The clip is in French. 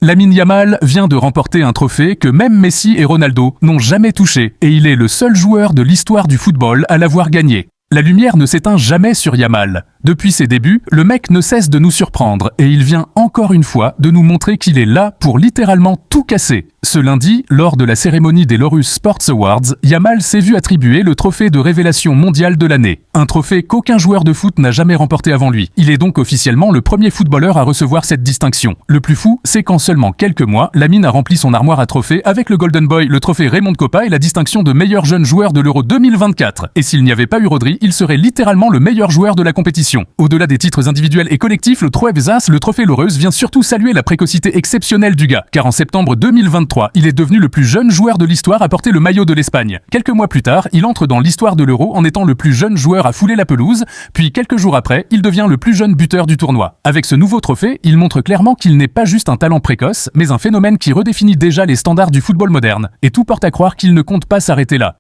Lamine Yamal vient de remporter un trophée que même Messi et Ronaldo n'ont jamais touché, et il est le seul joueur de l'histoire du football à l'avoir gagné. La lumière ne s'éteint jamais sur Yamal. Depuis ses débuts, le mec ne cesse de nous surprendre et il vient encore une fois de nous montrer qu'il est là pour littéralement tout casser. Ce lundi, lors de la cérémonie des Laurus Sports Awards, Yamal s'est vu attribuer le trophée de révélation mondiale de l'année. Un trophée qu'aucun joueur de foot n'a jamais remporté avant lui. Il est donc officiellement le premier footballeur à recevoir cette distinction. Le plus fou, c'est qu'en seulement quelques mois, Lamine a rempli son armoire à trophées avec le Golden Boy, le trophée Raymond Kopa et la distinction de meilleur jeune joueur de l'Euro 2024. Et s'il n'y avait pas eu Rodri, il serait littéralement le meilleur joueur de la compétition. Au-delà des titres individuels et collectifs, le Trophée le trophée Laureus vient surtout saluer la précocité exceptionnelle du gars, car en septembre 2023, il est devenu le plus jeune joueur de l'histoire à porter le maillot de l'Espagne. Quelques mois plus tard, il entre dans l'histoire de l'Euro en étant le plus jeune joueur à fouler la pelouse, puis quelques jours après, il devient le plus jeune buteur du tournoi. Avec ce nouveau trophée, il montre clairement qu'il n'est pas juste un talent précoce, mais un phénomène qui redéfinit déjà les standards du football moderne. Et tout porte à croire qu'il ne compte pas s'arrêter là.